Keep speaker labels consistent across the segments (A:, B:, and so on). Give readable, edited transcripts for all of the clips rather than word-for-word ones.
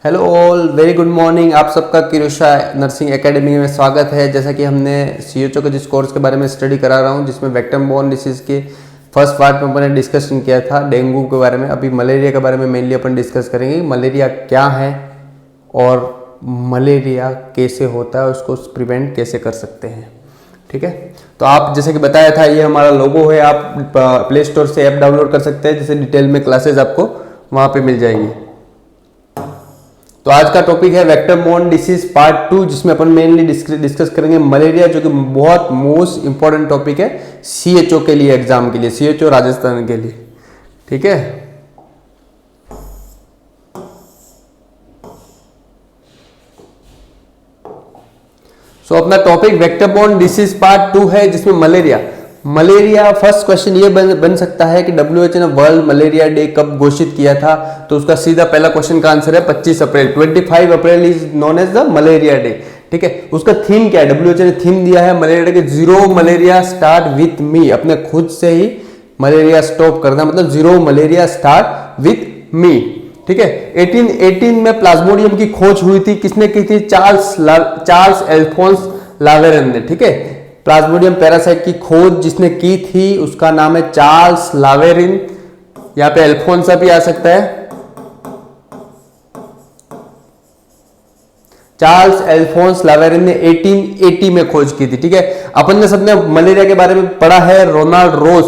A: Hello all, very good morning. आप सबका किरुषा nursing academy में स्वागत है। जैसा कि हमने सीएचओ के जिस कोर्स के बारे में स्टडी करा रहा हूँ, जिसमें वेक्टर बोर्न डिसीज के फर्स्ट पार्ट में अपन ने डिस्कशन किया था डेंगू के बारे में। अभी मलेरिया के बारे में मेनली अपन डिस्कस करेंगे। मलेरिया क्या है और मलेरिया कैसे होता है, उसको प्रिवेंट कैसे कर सकते हैं। ठीक है, तो आप जैसे कि बताया था, ये हमारा लोगो है। आप प्ले स्टोर से ऐप डाउनलोड कर सकते हैं, जिसे डिटेल में क्लासेस आपको वहाँ पे मिल जाएंगी। तो आज का टॉपिक है वेक्टर बोर्न डिसीज पार्ट 2, जिसमें अपन मेनली डिस्कस करेंगे मलेरिया, जो कि बहुत मोस्ट इंपॉर्टेंट टॉपिक है सीएचओ के लिए, एग्जाम के लिए, सीएचओ राजस्थान के लिए। ठीक है, सो अपना topic vector borne disease part 2 है, जिसमें मलेरिया फर्स्ट क्वेश्चन ये बन सकता है कि डब्ल्यूएचओ ने वर्ल्ड मलेरिया डे कब घोषित किया था। तो उसका सीधा पहला क्वेश्चन का आंसर है 25 April. 25 April is known as the malaria day. ठीक है, उसका थीम क्या है? डब्ल्यूएचओ ने थीम दिया है मलेरिया डे के zero malaria start with me. अपने खुद से ही मलेरिया स्टॉप करना, मतलब zero malaria start with me. ठीक है, 1818 में प्लाज्मोडियम की खोज हुई थी। किसने की थी? चार्ल्स एल्फोंस लावेरन ने। ठीक है, प्लाज्मोडियम पैरासाइट की खोज जिसने की थी उसका नाम है चार्ल्स लावेरिन। यहां पे एल्फोंसा भी आ सकता है। चार्ल्स एल्फोंस लावेरिन ने 1880 में खोज की थी। ठीक है, अपन ने सबने मलेरिया के बारे में पढ़ा है, रोनाल्ड रोज।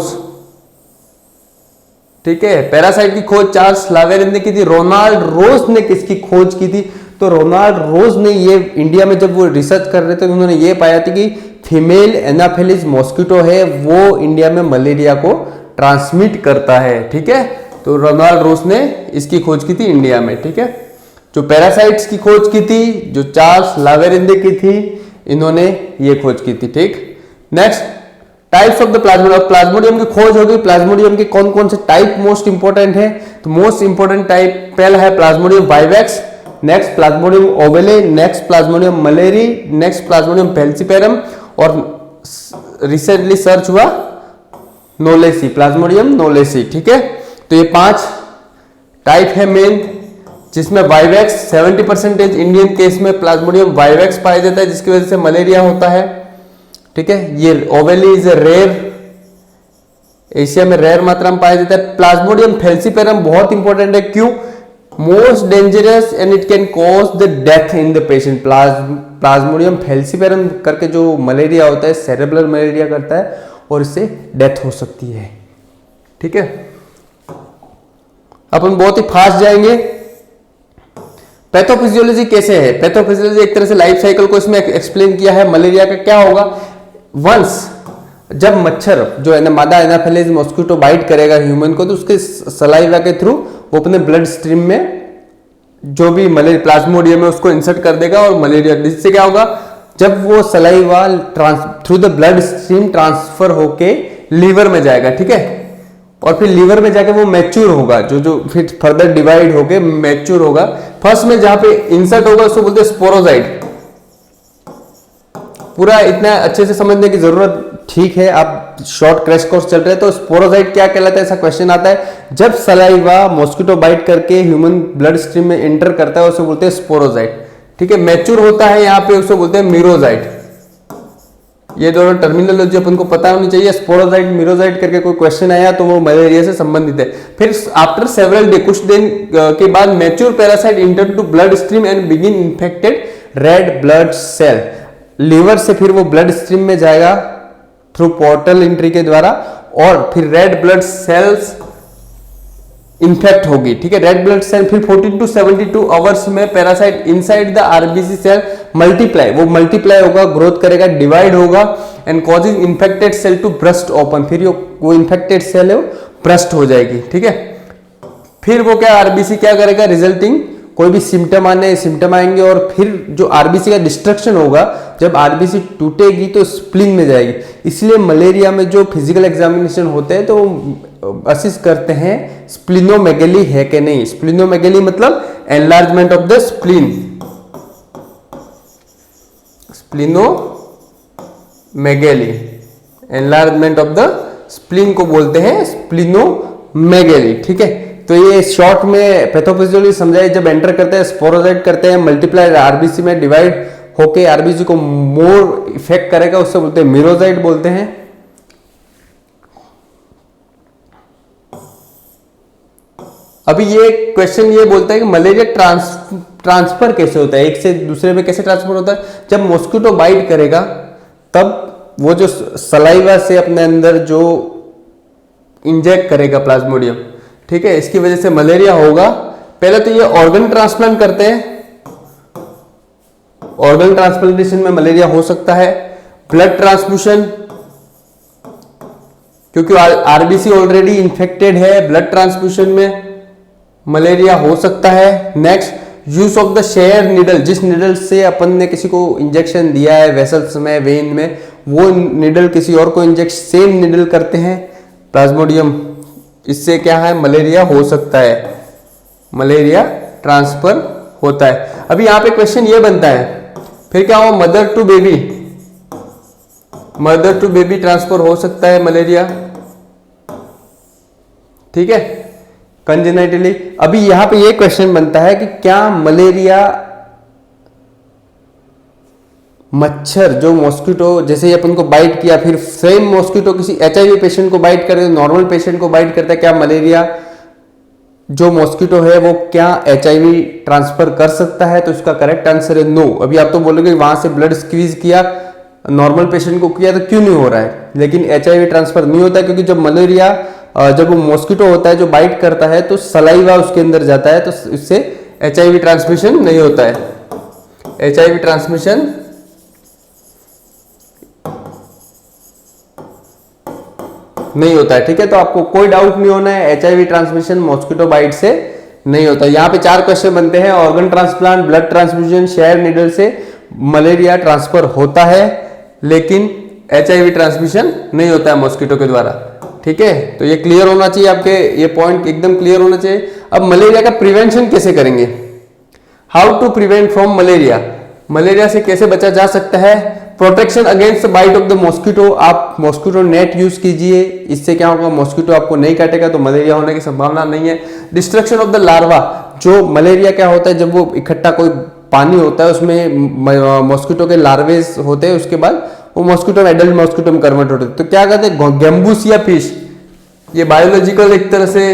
A: ठीक है, पैरासाइट की खोज चार्ल्स लावेरिन ने की थी। रोनाल्ड रोज ने किसकी खोज की थी? तो रोनाल्ड रोज ने ये इंडिया में जब वो रिसर्च कर रहे थे, उन्होंने ये पाया था कि फीमेल एनाफिलिस मॉस्किटो है, वो इंडिया में मलेरिया को ट्रांसमिट करता है। ठीक है, तो रोनाल्ड रोज ने इसकी खोज की थी इंडिया में। ठीक है, जो पैरासाइट्स की खोज की थी, जो चार्ल्स लावेरिन ने की थी, इन्होंने ये खोज की थी। ठीक, next types of the Plasmodium. Plasmodium की खोज होगी। प्लाज्मोडियम के कौन कौन से टाइप मोस्ट इंपोर्टेंट है? तो मोस्ट इंपोर्टेंट टाइप पहला है plasmodium vivax, next plasmodium ovale, next plasmodium malariae, next plasmodium falciparum, और रिसेंटली सर्च हुआ नोलेसी, प्लाज्मोडियम नोलेसी। ठीक है, तो ये 5 टाइप है मेन, जिसमें वाइवेक्स 70% इंडियन केस में प्लाज्मोडियम वाइवेक्स पाया जाता है, जिसकी वजह से मलेरिया होता है। ठीक है, ये ओवेली इज रेयर, एशिया में रेयर मात्रा में पाया जाता है। प्लाज्मोडियम फेल्सीपेरम बहुत इंपॉर्टेंट है। क्यों? Most dangerous and it can cause the death in the patient. Plasmodium falciparum करके जो मलेरिया होता है, सेरेब्रल मलेरिया करता है, और इससे डेथ हो सकती है। ठीक है, अपन बहुत ही फास्ट जाएंगे। पैथोफिजियोलॉजी कैसे है? पैथोफिजियोलॉजी एक तरह से लाइफ साइकिल को इसमें एक्सप्लेन किया है। मलेरिया का क्या होगा? वंस जब मच्छर जो है ना, मादा एनाफिलिस मॉस्किटो बाइट करेगा ह्यूमन को, तो उसके सलाइवा के थ्रू वो अपने ब्लड स्ट्रीम में जो भी मलेरिया प्लाज्मोडियम है उसको इंसर्ट कर देगा, और मलेरिया, जिससे क्या होगा, जब वो saliva through the blood stream transfer होके लीवर में जाएगा। ठीक है, और फिर लीवर में जाके वो मैच्योर होगा, जो फिर फर्दर डिवाइड होके मैच्योर होगा। फर्स्ट में जहां पे इंसर्ट होगा उसको बोलते हैं स्पोरोजाइट। पूरा इतना अच्छे से समझने की जरूरत ठीक है, आप शॉर्ट क्रैश कोर्स चल रहे हैं। तो स्पोरोजाइट क्या कहलाता है? ऐसा क्वेश्चन आता है, जब सलाइवा मॉस्किटो बाइट करके ह्यूमन ब्लड स्ट्रीम में एंटर करता है, उसे बोलते हैं स्पोरोजाइट। ठीक है, मैच्योर होता है यहाँ पे, उसे बोलते हैं मीरोजाइट। ये दोनों टर्मिनोलॉजी अपन को पता होनी चाहिए। स्पोरोजाइट, मीरोजाइट करके कोई क्वेश्चन आया तो वो मलेरिया से संबंधित है। फिर आफ्टर सेवरल डे, कुछ दिन के बाद, mature parasite enter to blood stream and begin infected red blood cell. Liver से फिर वो ब्लड स्ट्रीम में जाएगा थ्रू पोर्टल एंट्री के द्वारा, और फिर रेड ब्लड सेल्स इन्फेक्ट होगी। ठीक है, रेड ब्लड सेल फिर 14 to 72 आवर्स में parasite inside the RBC cell multiply, वो मल्टीप्लाई होगा, ग्रोथ करेगा, डिवाइड होगा, and causing infected cell to burst open. फिर वो इन्फेक्टेड सेल है वो ब्रस्ट हो जाएगी। ठीक है, फिर वो क्या, आरबीसी क्या करेगा, रिजल्टिंग कोई भी सिम्टम आएंगे, और फिर जो आरबीसी का डिस्ट्रक्शन होगा, जब आरबीसी टूटेगी तो स्प्लीन में जाएगी। इसलिए मलेरिया में जो फिजिकल एग्जामिनेशन होते हैं तो असिस्ट करते हैं स्प्लिनोमेगेली है कि नहीं। स्प्लिनोमेगेली मतलब enlargement of the spleen. Splenomegaly, enlargement of the spleen को बोलते हैं स्प्लिनोमेगेली। ठीक है, तो ये शॉर्ट में पैथोफिजियोलॉजी समझाई, जब एंटर करते हैं स्पोरोजाइट करते हैं, मल्टीप्लाई आरबीसी में डिवाइड होके आरबीसी को मोर इफेक्ट करेगा, उससे बोलते हैं मीरोजाइट बोलते हैं। अभी ये क्वेश्चन ये बोलता है कि मलेरिया ट्रांसफर कैसे होता है, एक से दूसरे में कैसे ट्रांसफर होता है। जब मॉस्किटो बाइट करेगा तब वो जो सलाइवा से अपने अंदर जो इंजेक्ट करेगा प्लाज्मोडियम, ठीक है, इसकी वजह से मलेरिया होगा। पहले तो ये ऑर्गन ट्रांसप्लांट करते हैं, ऑर्गन ट्रांसप्लांटेशन में मलेरिया हो सकता है। ब्लड ट्रांसफ्यूजन, क्योंकि आरबीसी ऑलरेडी इन्फेक्टेड है, ब्लड ट्रांसफ्यूजन में मलेरिया हो सकता है। Next, use of the share needle, जिस निडल से अपन ने किसी को इंजेक्शन दिया है वेसल्स में, वेन में, वो निडल किसी और को इंजेक्ट, सेम निडल करते हैं प्लाज्मोडियम, इससे क्या है मलेरिया हो सकता है, मलेरिया ट्रांसफर होता है। अभी यहां पे क्वेश्चन ये बनता है, फिर क्या हो, mother to baby, mother to baby transfer हो सकता है मलेरिया, ठीक है, कंजेनाइटली। अभी यहां पे ये क्वेश्चन बनता है कि क्या मलेरिया मच्छर जो मॉस्किटो, जैसे ही अपन को बाइट किया, फिर सेम मॉस्किटो किसी एचआईवी पेशेंट को बाइट करे, नॉर्मल पेशेंट को बाइट करता है, क्या मलेरिया जो मॉस्किटो है वो क्या एचआईवी ट्रांसफर कर सकता है? तो इसका करेक्ट आंसर है नो। अभी आप तो बोलोगे वहां से ब्लड स्क्वीज किया, नॉर्मल पेशेंट को किया, तो क्यों नहीं हो रहा है? लेकिन एचआईवी ट्रांसफर नहीं होता है, क्योंकि जब मलेरिया, जब वो मॉस्किटो होता है जो बाइट करता है तो सलाइवा उसके अंदर जाता है, तो इससे एचआईवी ट्रांसमिशन नहीं होता है, एचआईवी ट्रांसमिशन नहीं होता है, ठीक है। तो आपको कोई डाउट नहीं होना है, एचआईवी ट्रांसमिशन मॉस्किटो बाइट से नहीं होता। यहाँ पे 4 क्वेश्चन बनते हैं, organ transplant, blood transfusion, share needle से मलेरिया ट्रांसफर होता है, लेकिन एचआईवी ट्रांसमिशन नहीं होता है मॉस्किटो के द्वारा, ठीक है। तो ये क्लियर होना चाहिए आपके, ये पॉइंट एकदम क्लियर होना चाहिए। अब मलेरिया का प्रिवेंशन कैसे करेंगे? How to prevent from malaria, malaria से कैसे बचा जा सकता है? Protection against bite of the mosquito, आप मॉस्किटो नेट यूज कीजिए, इससे क्या होगा, मॉस्किटो आपको नहीं काटेगा तो मलेरिया होने की संभावना नहीं है। डिस्ट्रक्शन ऑफ द लार्वा, जो मलेरिया क्या होता है, जब वो इकट्ठा कोई पानी होता है उसमें मॉस्किटो के लार्वेज होते हैं, उसके बाद वो मॉस्किटो एडल्ट मॉस्किटो में कन्वर्ट होते हैं, तो क्या कहते हैं, गैम्बूसिया फिश, ये बायोलॉजिकल एक तरह से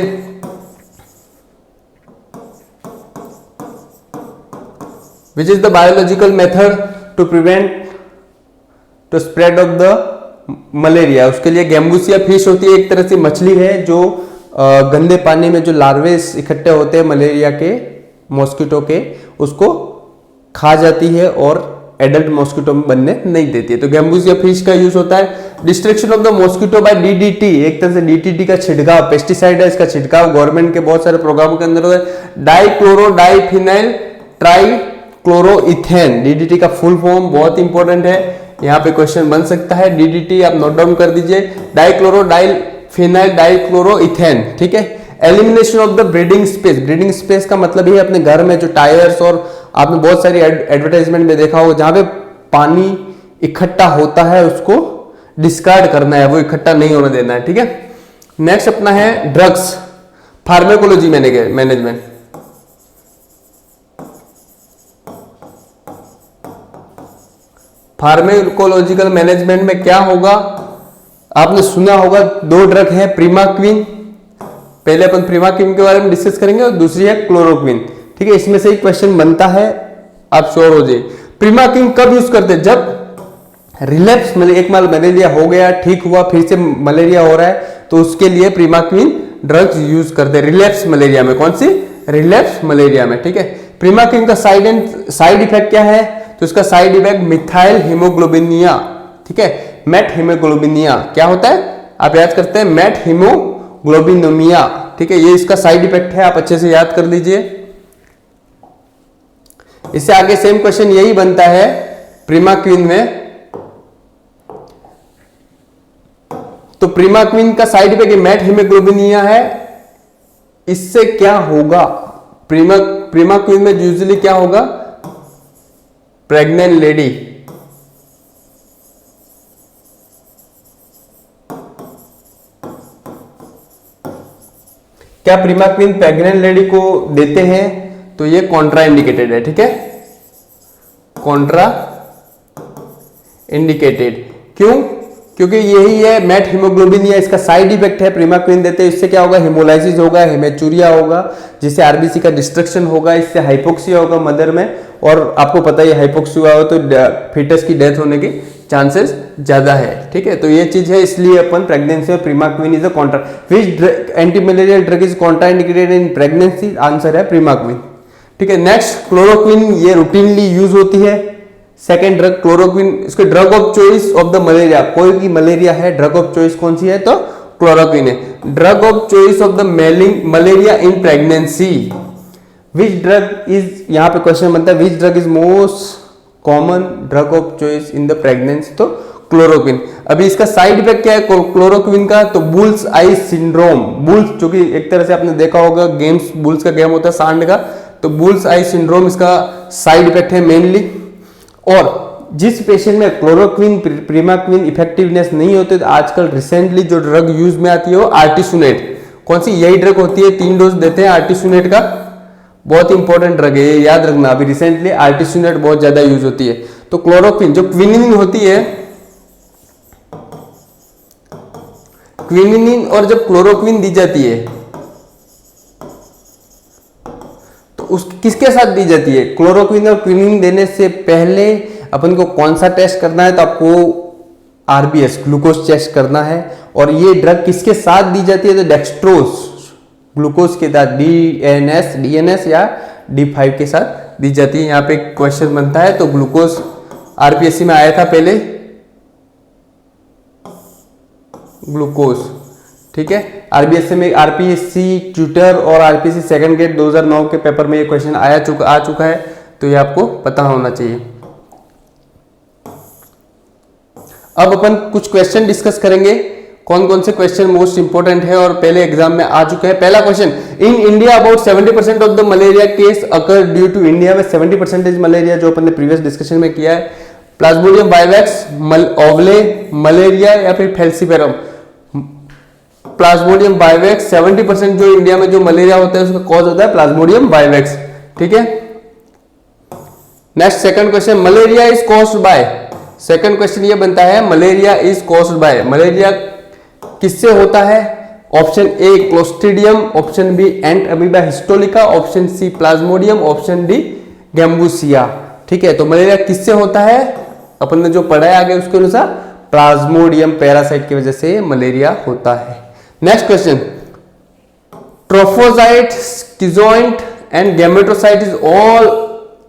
A: which is the biological method to prevent to spread of the malaria. उसके लिए गैम्बूसिया फिश होती है, एक तरह से मछली है जो गंदे पानी में जो लार्वेस इकट्ठे होते हैं मलेरिया के, मॉस्किटो के, उसको खा जाती है और एडल्ट मॉस्किटो में बनने नहीं देती है, तो गैम्बूसिया फिश का यूज होता है। Destruction of the mosquito by DDT, एक तरह से डीटीटी का छिड़काव, पेस्टिसाइड है, इसका छिड़काव गवर्नमेंट के बहुत सारे प्रोग्रामों के अंदर होता है। Dichloro diphenyl try chloroethane, DDT का फुल फॉर्म बहुत इंपॉर्टेंट है, यहाँ पे क्वेश्चन बन सकता है, डीडीटी आप नोट डाउन कर दीजिए, डाइक्लोरो डाइफिनाइल डाइक्लोरोइथेन, ठीक है। Elimination of the breeding space, breeding space का मतलब ये अपने घर में जो टायर्स, और आपने बहुत सारी एडवर्टाइजमेंट में देखा होगा, जहां पे पानी इकट्ठा होता है उसको डिस्कार्ड करना है, वो इकट्ठा नहीं होने देना है, ठीक है। नेक्स्ट अपना है drugs, pharmacology management. Pharmacological management में क्या होगा, आपने सुना होगा 2 ड्रग है, प्रीमाक्विन, पहले अपन प्रीमाक्विन के बारे में डिस्कस करेंगे, और दूसरी है क्लोरोक्विन, ठीक है। इसमें से एक क्वेश्चन बनता है, आप श्योर हो जाइए। प्रीमाक्विन कब यूज करते हैं? जब रिलैप्स, मतलब एक बार मलेरिया हो गया, ठीक हुआ, फिर से मलेरिया हो रहा है, तो उसके लिए प्रीमाक्विन ड्रग्स यूज करते हैं रिलैप्स मलेरिया में। कौन सी? रिलैप्स मलेरिया में, ठीक है। प्रीमाक्विन का साइड इफेक्ट क्या है? तो इसका साइड इफेक्ट मिथाइल हीमोग्लोबिनिया, ठीक है, मेट हीमोग्लोबिनिया, क्या होता है आप याद करते हैं, मेट हीमोग्लोबिनोमिया, ठीक है, ये इसका साइड इफेक्ट है, आप अच्छे से याद कर लीजिए। इससे आगे सेम क्वेश्चन यही बनता है प्रीमाक्विन में, तो प्रीमाक्विन का साइड इफेक्ट मेट हीमोग्लोबिनिया है, इससे क्या होगा, प्रीमाक्विन में यूजुअली क्या होगा, प्रेग्नेंट लेडी, क्या प्रीमाक्विन प्रेग्नेंट लेडी को देते हैं? तो ये कॉन्ट्रा इंडिकेटेड है, ठीक है, कॉन्ट्रा इंडिकेटेड। क्यों? क्योंकि यही है मेट हीमोग्लोबिन, या इसका साइड इफेक्ट है। प्रीमाक्विन देते हैं, इससे क्या होगा, हिमोलाइसिस होगा, हेमेचूरिया होगा, जिससे आरबीसी का डिस्ट्रक्शन होगा, इससे हाइपोक्सिया होगा मदर में, और आपको पता ही हाइपोक्सिया हो तो फीटस की डेथ होने की चांसेस ज्यादा है, ठीक है। तो ये चीज है, इसलिए अपन प्रेगनेंसी में primaquine is a contra. Which anti malarial drug is contraindicated in pregnancy? Answer है प्रीमाक्विन, ठीक है। नेक्स्ट क्लोरोक्विन, ये रूटीनली यूज होती है। सेकेंड ड्रग क्लोरोक्विन, इसके drug of choice of the malaria, कोई भी मलेरिया है, ड्रग ऑफ चॉइस कौन सी है? तो क्लोरोक्विन है। Drug of choice of the malaria in pregnancy, which drug is, यहां पे क्वेश्चन बनता है which drug is most common drug of choice in the pregnancy? तो क्लोरोक्विन। अभी इसका साइड इफेक्ट क्या है क्लोरोक्विन का? तो बुल्स आई सिंड्रोम, बुल्स जो कि एक तरह से आपने देखा होगा गेम्स, बुल्स का गेम होता है सांड का, तो बुल्स आई सिंड्रोम इसका साइड इफेक्ट है मेनली। और जिस पेशेंट में क्लोरोक्विन प्रीमाक्विन इफेक्टिवनेस नहीं होते, तो आजकल रिसेंटली जो ड्रग यूज में आती है वो आर्टिसुनेट, कौन सी? यही ड्रग होती है, 3 डोज देते हैं आर्टिसुनेट का, बहुत इंपॉर्टेंट ड्रग है, ये याद रखना। अभी रिसेंटली आर्टिसुनेट बहुत ज्यादा यूज होती है। तो क्लोरोक्विन, जो क्विनिन होती है, क्विनिन और जब क्लोरोक्विन दी जाती है तो उस किसके साथ दी जाती है? क्लोरोक्विन और क्विनिन देने से पहले अपन को कौन सा टेस्ट करना है? तो आपको आरबीएस ग्लूकोज टेस्ट करना है। और ये ड्रग किसके साथ दी जाती है? तो डेक्सट्रोज ग्लूकोज के साथ, डीएनएस या D5 के साथ दी जाती है। यहाँ पे क्वेश्चन बनता है, तो ग्लूकोज आरपीएससी में आया था पहले ग्लूकोज, ठीक है। आरबीएससी में, आरपीएससी ट्यूटर और आरपीएससी सेकंड ग्रेड 2009 के पेपर में ये क्वेश्चन आ चुका है, तो ये आपको पता होना चाहिए। अब अपन कुछ क्वेश्चन डिस्कस करेंगे, कौन कौन से क्वेश्चन मोस्ट इंपोर्टेंट है और पहले एग्जाम में आ चुके हैं। पहला question, in India about 70% of the malaria case occur due to, India में 70% मलेरिया, जो अपन ने प्रीवियस डिस्कशन में किया है, प्लाज्मोडियम वाइवेक्स, ओवले मलेरिया या फिर फेल्सीपेरम। प्लाज्मोडियम वाइवेक्स 70% जो इंडिया में जो मलेरिया होता है उसका कॉज होता है प्लाज्मोडियम वाइवेक्स, ठीक है। Next second question, malaria is caused by, second question ये बनता है, malaria is caused by, malaria किससे होता है? Option A clostridium, option B entamoeba histolytica, option C plasmodium, option D gambusia, ठीक है। तो मलेरिया किससे होता है? अपन ने जो पढ़ा है आगे उसके अनुसार प्लाज्मोडियम पैरासाइट की वजह से मलेरिया होता है। Next question, trophozoite, schizoid and gametocyte is all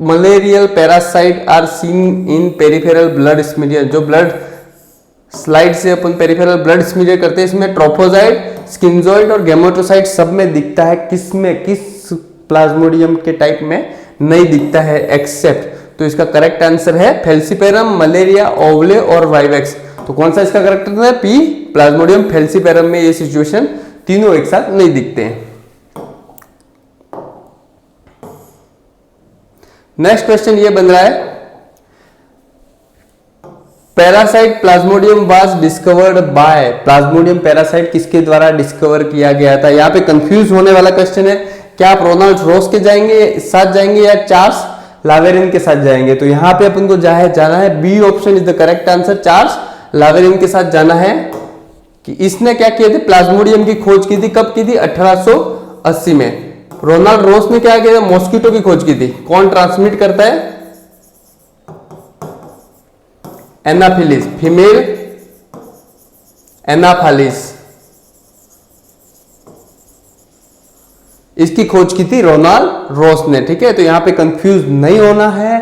A: malarial parasite are seen in peripheral blood smear. जो ब्लड स्लाइड से अपन पेरिफेरल ब्लड स्मीयर करते हैं, इसमें ट्रोफोजाइट, स्किज़ोइड और गैमेटोसाइट सब में दिखता है, किस में? किस प्लाज्मोडियम के टाइप में नहीं दिखता है एक्सेप्ट, तो इसका करेक्ट आंसर है फेल्सीपेरम, मलेरिया, ओवले और वाइवेक्स। तो कौन सा इसका करेक्ट आंसर है? पी, प्लाज्मोडियम फेल्सीपेरम में ये सिचुएशन तीनों एक साथ नहीं दिखते हैं। नेक्स्ट क्वेश्चन ये बन रहा है, parasite Plasmodium was discovered by, Plasmodium parasite किसके द्वारा डिस्कवर किया गया था? यहाँ पे कंफ्यूज होने वाला क्वेश्चन है, क्या आप रोनाल्ड रोस के साथ जाएंगे या चार्ल्स लावेरिन के साथ जाएंगे? तो यहाँ पे अपन को जाना है B option is the correct answer, Charles Laveran के साथ जाना है। कि इसने क्या किया था? प्लाज्मोडियम की खोज की थी, कब की थी? 1880 में। रोनाल्ड रोस ने क्या किया था? मॉस्किटो की खोज की थी। कौन ट्रांसमिट करता है? एनाफिलिस, फीमेल एनाफालिस, इसकी खोज की थी रोनाल्ड रोस ने, ठीक है। तो यहां पे कंफ्यूज नहीं होना है,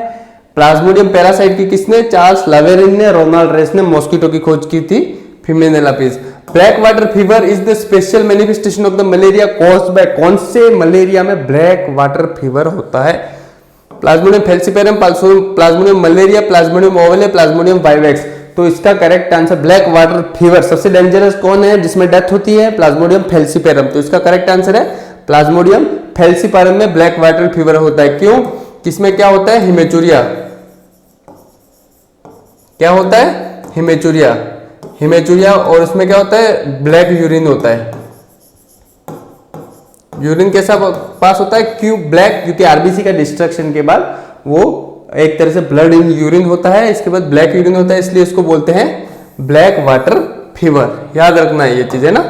A: प्लाज्मोडियम पैरासाइट की किसने? चार्ल्स लावेरिन ने, रोनाल्ड रोस ने मॉस्किटो की खोज की थी, female Anopheles. Black water fever is the special manifestation of the malaria caused by, कौन से मलेरिया में ब्लैक वाटर फीवर होता है? Plasmodium falciparum, Plasmodium malaria, Plasmodium ओवले, Plasmodium vivax. तो इसका correct answer black water fever, सबसे डेंजरस कौन है जिसमें डेथ होती है? Plasmodium falciparum. तो इसका करेक्ट आंसर है प्लाज्मोडियम फेल्सीपेरम में ब्लैक वाटर फीवर होता है। क्यों? किसमें क्या होता है? हिमेचुरिया, क्या होता है? हिमेचुरिया, हिमेचुरिया, और उसमें क्या होता है? ब्लैक यूरिन होता है, यूरिन कैसा पास होता है? क्यों ब्लैक, क्योंकि आरबीसी का डिस्ट्रक्शन के बाद वो एक तरह से ब्लड इन यूरिन होता है, इसके बाद ब्लैक यूरिन होता है, इसलिए उसको बोलते हैं ब्लैक वाटर फीवर। याद रखना है ये चीज, है ना।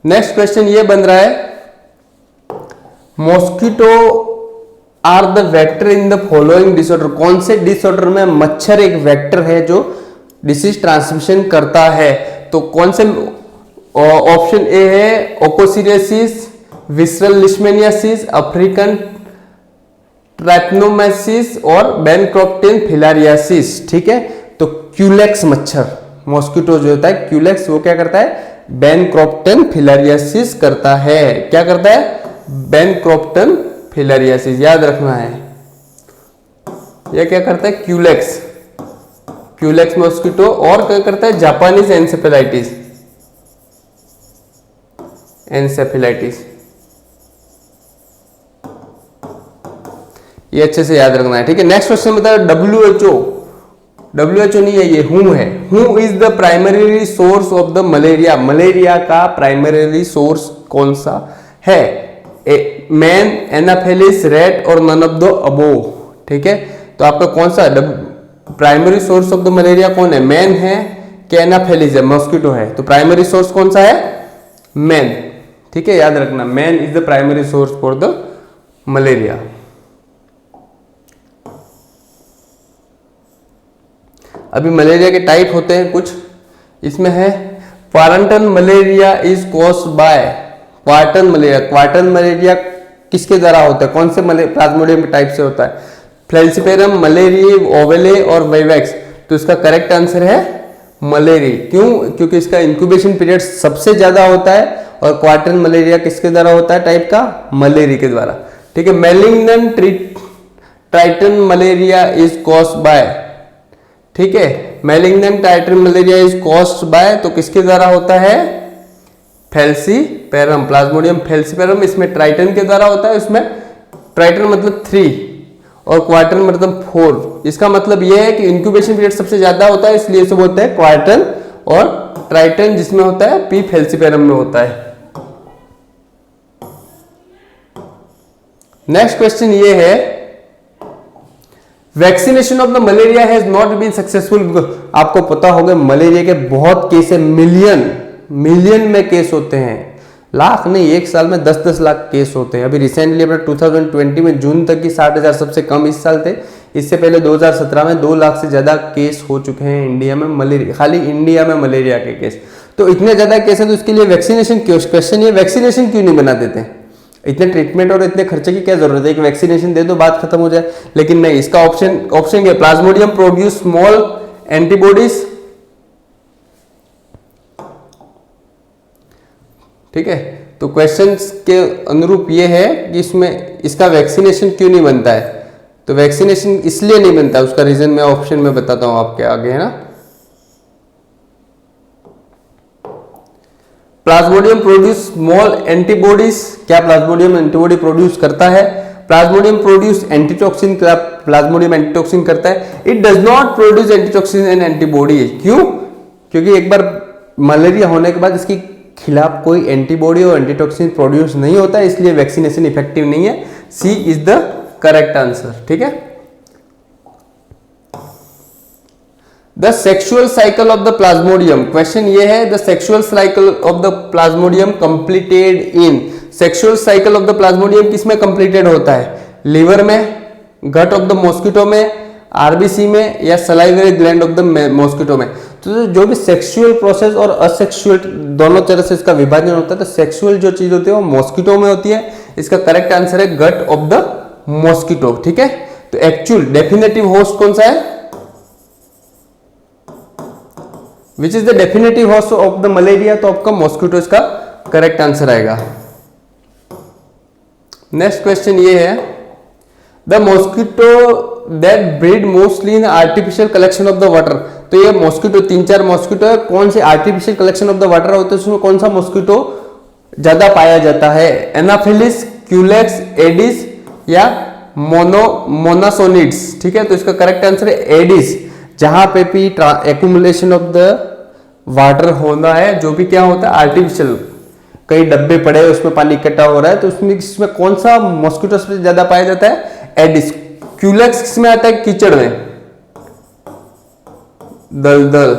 A: नेक्स्ट क्वेश्चन ये बन रहा है, mosquito are the vector in the following disorder. कौन से डिसऑर्डर में मच्छर एक वेक्टर है जो डिसीज ट्रांसमिशन करता है? तो कौन से? ऑप्शन ए है ओकोसिरियासिस, विसरल लिशमेनियासिस, अफ्रीकन ट्रैपनोमाइसिस और बैनक्रॉप्टन फिलारियासिस। ठीक है, तो क्यूलेक्स मच्छर, मॉस्किटो जो होता है क्यूलेक्स, वो क्या करता है? बैनक्रॉप्टन फिलारियासिस करता है। क्या करता है? बैनक्रॉप्टन फिलारियासिस, याद रखना है। यह क्या करता है? Culex, Culex mosquito. और क्या करता है? Japanese encephalitis, encephalitis. ये अच्छे से याद रखना है, ठीक है। नेक्स्ट क्वेश्चन बता रहा है WHO, WHO नहीं है ये, हु है। Who is the primary source of the malaria. Malaria का प्राइमरी सोर्स कौन सा है? मैन, एनाफेलिस, रैट और नन ऑफ द अबोव। ठीक है, तो आपका कौन सा primary source of the malaria कौन है? मैन है कि एनाफेलिस है, मॉस्किटो है? तो प्राइमरी सोर्स कौन सा है? मैन। ठीक है, याद रखना, man is the primary source for the malaria. अभी मलेरिया के टाइप होते हैं कुछ, इसमें है quarantine malaria is caused by quartan malaria. Quartan malaria किसके द्वारा होता है? कौन से प्लाज्मोडियम के टाइप से होता है? फ्लैलसीपेरम, मलेरी, ओवेले और वाइवैक्स। तो इसका करेक्ट आंसर है मलेरी। क्यों? क्योंकि इसका इंक्यूबेशन पीरियड सबसे ज्यादा होता है और क्वार्टन मलेरिया किसके द्वारा होता है टाइप का? मलेरी के द्वारा। ठीक है, malignant Triton malaria is caused bye, ठीक है, malignant Triton malaria is caused bye, तो किसके द्वारा होता है? फैलसीपेरम, प्लाज्मोडियम फैलसीपेरम। इसमें ट्राइटन के द्वारा होता है, इसमें ट्राइटन मतलब 3 और क्वार्टन मतलब 4। इसका मतलब यह है कि इंक्यूबेशन पीरियड सबसे ज्यादा होता है, इसलिए इसे बोलते हैं क्वार्टन। और ट्राइटन जिसमें होता है पी फैलसीपेरम में होता है। नेक्स्ट क्वेश्चन ये है, vaccination of the malaria has not been successful. आपको पता होगा मलेरिया के बहुत केस है, मिलियन में केस होते हैं, लाख नहीं, एक साल में 10-10 लाख केस होते हैं। अभी रिसेंटली अपना 2020 में जून तक की 60,000 सबसे कम इस साल थे। इससे पहले 2017 में 2 लाख से ज्यादा केस हो चुके हैं इंडिया में मलेरिया, खाली इंडिया में मलेरिया के केस। तो इतने ज्यादा केस है तो इसके लिए वैक्सीनेशन क्यों? क्वेश्चन ये, वैक्सीनेशन क्यों नहीं बना देते? इतने ट्रीटमेंट और इतने खर्चे की क्या जरूरत है? एक वैक्सीनेशन दे दो, बात खत्म हो जाए। लेकिन नहीं, इसका ऑप्शन क्या? Plasmodium produce small antibodies. ठीक है, तो क्वेश्चंस के अनुरूप ये है कि इसमें इसका वैक्सीनेशन क्यों नहीं बनता है? तो वैक्सीनेशन इसलिए नहीं बनता, उसका रीजन मैं ऑप्शन में बताता हूं आपके आगे, है ना। Plasmodium produce small antibodies. क्या प्लाज्मोडियम एंटीबॉडी प्रोड्यूस करता है? Plasmodium produce antitoxin. Plasmodium antitoxin करता है। It does not produce antitoxin and antibody. क्यों? क्योंकि एक बार मलेरिया होने के बाद इसके खिलाफ कोई एंटीबॉडी और एंटीटॉक्सिन प्रोड्यूस नहीं होता है, इसलिए वैक्सीनेशन इफेक्टिव नहीं है। सी इज द करेक्ट आंसर। ठीक है, the sexual cycle of the Plasmodium. Question ये है, the sexual cycle of the Plasmodium completed in. Sexual cycle of the Plasmodium किसमें कंप्लीटेड होता है? लिवर में, गट ऑफ द मॉस्किटो में, आरबीसी में, या salivary gland of the mosquito में। तो जो भी सेक्सुअल प्रोसेस और असेक्सुअल दोनों तरह से इसका विभाजन होता है, तो सेक्सुअल जो चीज होती है वो मॉस्किटो में होती है। इसका करेक्ट आंसर है गट ऑफ द मॉस्किटो। ठीक है, तो एक्चुअल डेफिनेटिव होस्ट कौन सा है? Which is the definitive host of the malaria? तो आपका मॉस्किटो इसका करेक्ट आंसर आएगा। नेक्स्ट क्वेश्चन ये है, the mosquito that breed mostly in artificial collection of the water. तो ये मॉस्किटो 3-4 मॉस्किटो है, कौन से artificial collection of the water होते हैं उसमें कौन सा मॉस्किटो ज्यादा पाया जाता है? एनाफिलिस, क्यूलेक्स, एडिस या मोनासोनिड्स। ठीक है, तो इसका करेक्ट आंसर है एडिस, जहां पे भी एक्यूमुलेशन ऑफ द वाटर होना है, जो भी क्या होता है आर्टिफिशियल, कई डब्बे पड़े हैं उसमें पानी इकट्ठा हो रहा है, तो उसमें इसमें कौन सा मॉस्किटो सबसे ज्यादा पाया जाता है? एडिस। क्यूलेक्स किसमें आता है? कीचड़ में, दलदल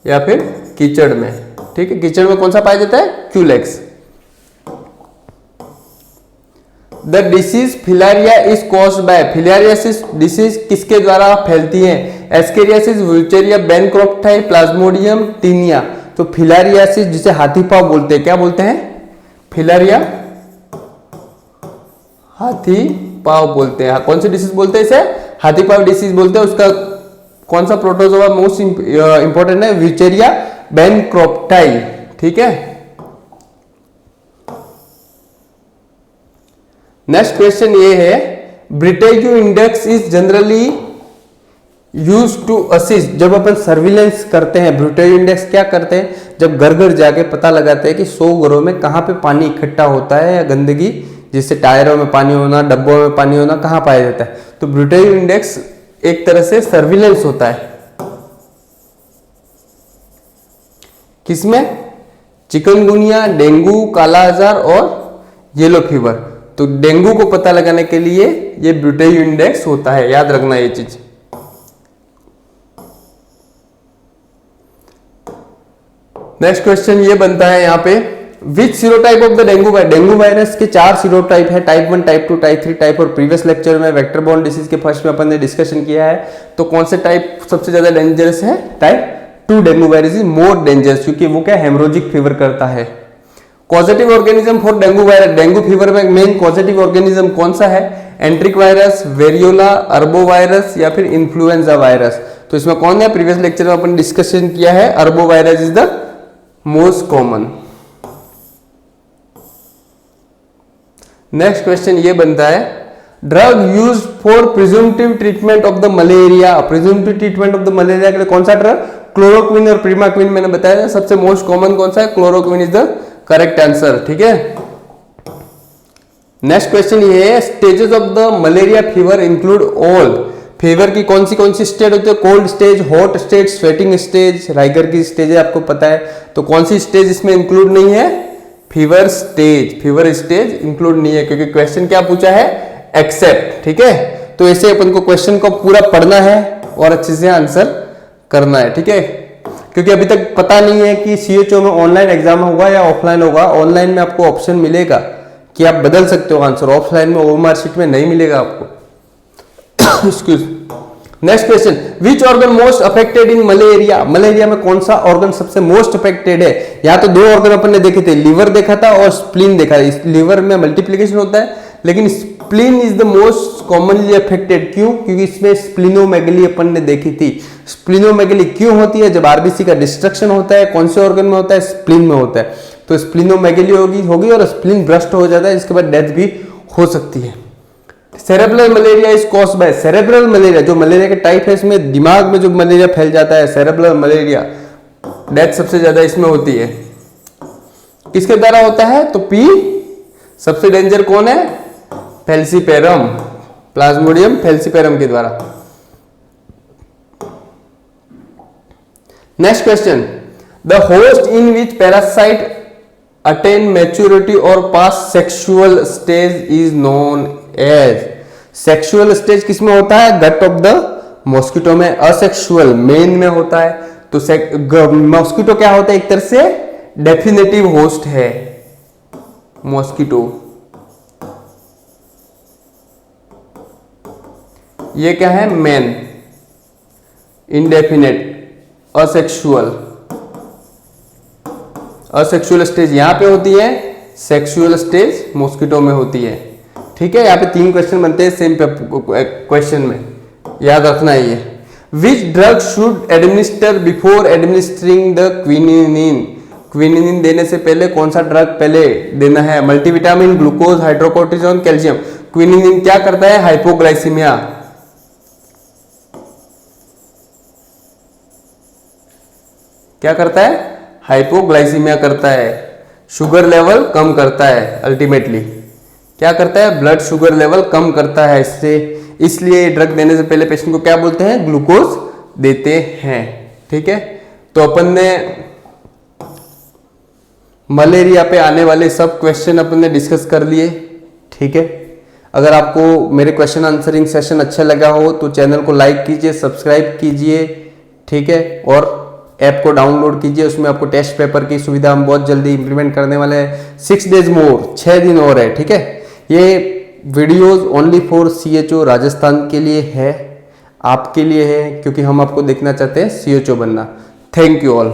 A: या फिर कीचड़ में, ठीक है। कीचड़ में कौन सा पाया जाता है? Culex. The disease filaria is caused by, filariasis disease किसके द्वारा फैलती है? Ascariasis, wuchereria, bancrofti, plasmodium, taenia. तो फिलारियासिस जिसे हाथी पांव बोलते हैं, क्या बोलते हैं? फिलारिया हाथी पांव बोलते हैं। कौन सी डिसीज बोलते हैं इसे? हाथी पांव डिसीज बोलते हैं। उसका कौन सा प्रोटोजोआ मोस्ट इंपॉर्टेंट है? वुचेरिया बेनक्रॉफ्टाई, ठीक है। नेक्स्ट क्वेश्चन ये है, Breteau index is generally use to assist, जब अपन सर्विलेंस करते हैं, ब्रिटेग्यू इंडेक्स क्या करते हैं? जब घर घर जाके पता लगाते हैं कि 100 घरों में कहां पे पानी इकट्ठा होता है या गंदगी, जिससे टायरों में पानी होना, डब्बों में पानी होना, कहां पाया जाता है? तो ब्रिटेग्यू इंडेक्स एक तरह से सर्विलेंस होता है। किसमें? चिकनगुनिया, डेंगू, काला आजार और येलो फीवर। तो डेंगू को पता लगाने के लिए ये ब्रिटेग्यू इंडेक्स होता है, याद रखना ये चीज। नेक्स्ट क्वेश्चन ये बनता है यहाँ पे, which serotype of the dengue virus, dengue virus के 4 सीरोटाइप है, टाइप 1, टाइप 2, टाइप 3 टाइप। और प्रीवियस लेक्चर में वेक्टर बॉर्न डिसीज के फर्स्ट में अपन ने डिस्कशन किया है। तो कौन से टाइप सबसे ज्यादा डेंजरस है? Type 2 dengue virus is more dangerous, क्योंकि वो क्या हेमोरेजिक फीवर करता है। Positive organism for dengue virus, dengue fever में मेन पॉजिटिव ऑर्गेनिज्म कौन सा है? एंट्रिक वायरस, वेरियोला, अर्बो वायरस या फिर इन्फ्लुएंजा वायरस। तो इसमें कौन है? प्रीवियस लेक्चर में अपन डिस्कशन किया है, arbo virus is the most common. Next question ये बनता है, drug use for presumptive treatment of the malaria, presumptive treatment of the malaria के लिए कौन सा ड्रग? क्लोरोक्विन और प्रीमाक्विन मैंने बताया। सबसे मोस्ट कॉमन कौन सा है? Chloroquine is the correct answer, ठीक है। नेक्स्ट क्वेश्चन ये है, stages of the malaria fever include all, fever की कौन सी स्टेज होती है? Cold stage, hot stage, sweating stage, rigor की स्टेज है, आपको पता है। तो कौन सी स्टेज इसमें इंक्लूड नहीं है? Fever stage, fever stage include नहीं है, क्योंकि क्वेश्चन क्या पूछा है? एक्सेप्ट, ठीक है। तो ऐसे अपन को क्वेश्चन को पूरा पढ़ना है और अच्छे से आंसर करना है, ठीक है। क्योंकि अभी तक पता नहीं है कि CHO में ऑनलाइन एग्जाम होगा या ऑफलाइन होगा। ऑनलाइन में आपको ऑप्शन मिलेगा कि आप बदल सकते हो आंसर, ऑफलाइन में OMR शीट में नहीं मिलेगा आपको। Next question, which organ most affected in malaria, malaria में कौन सा ऑर्गन सबसे मोस्ट अफेक्टेड है? यहाँ तो 2 ऑर्गन अपन ने देखे थे, लिवर देखा था और स्प्लीन देखा। इस लिवर में मल्टीप्लिकेशन होता है, लेकिन spleen is the most commonly affected. क्यों? क्योंकि इसमें स्प्लिनोमेगली अपन ने देखी थी। स्प्लिनोमेगली क्यों होती है? जब RBC का डिस्ट्रक्शन होता है, कौन से ऑर्गन में होता है? स्प्लीन में होता है। तो स्प्लिनोमेगली होगी और स्प्लीन ब्रस्ट हो जाता है, इसके बाद डेथ भी हो सकती है। Cerebral malaria is caused bye, cerebral malaria जो मलेरिया के टाइप है, इसमें दिमाग में जो मलेरिया फैल जाता है, सेरेब्रल मलेरिया, डेथ सबसे ज्यादा इसमें होती है। किसके द्वारा होता है? तो पी सबसे डेंजर कौन है? फैल्सीपेरम, प्लाज्मोडियम फैल्सीपेरम के द्वारा। Next question, the host in which parasite attain maturity और pass sexual stage is known as, sexual stage किसमें होता है? गट ऑफ द मॉस्किटो में, असेक्सुअल मेन में होता है। तो मॉस्किटो क्या होता है? एक तरह से डेफिनेटिव होस्ट है मॉस्किटो। ये क्या है? Main, indefinite, asexual. Asexual stage यहां पे होती है, सेक्सुअल स्टेज मॉस्किटो में होती है, ठीक है। यहाँ पे 3 क्वेश्चन बनते हैं सेम क्वेश्चन में, याद रखना है ये। Which drug should administer before administering the quinine, quinine देने से पहले कौन सा ड्रग पहले देना है? Multivitamin, glucose, hydrocortisone, calcium. Quinine क्या करता है? हाइपोग्लाइसीमिया, क्या करता है? हाइपोग्लाइसीमिया करता है, शुगर लेवल कम करता है, अल्टीमेटली क्या करता है? ब्लड शुगर लेवल कम करता है इससे, इसलिए ड्रग देने से पहले पेशेंट को क्या बोलते हैं? ग्लूकोज देते हैं, ठीक है। तो अपन ने मलेरिया पे आने वाले सब क्वेश्चन अपन ने डिस्कस कर लिए, ठीक है। अगर आपको मेरे क्वेश्चन आंसरिंग सेशन अच्छा लगा हो तो चैनल को लाइक कीजिए, सब्सक्राइब कीजिए, ठीक है, और ऐप को डाउनलोड कीजिए। उसमें आपको टेस्ट पेपर की सुविधा हम बहुत जल्दी इंप्लीमेंट करने वाले हैं। 6 डेज मोर, 6 दिन और है, ठीक है। ये videos only for CHO Rajasthan के लिए है, आपके लिए है, क्योंकि हम आपको देखना चाहते हैं CHO बनना। Thank you all.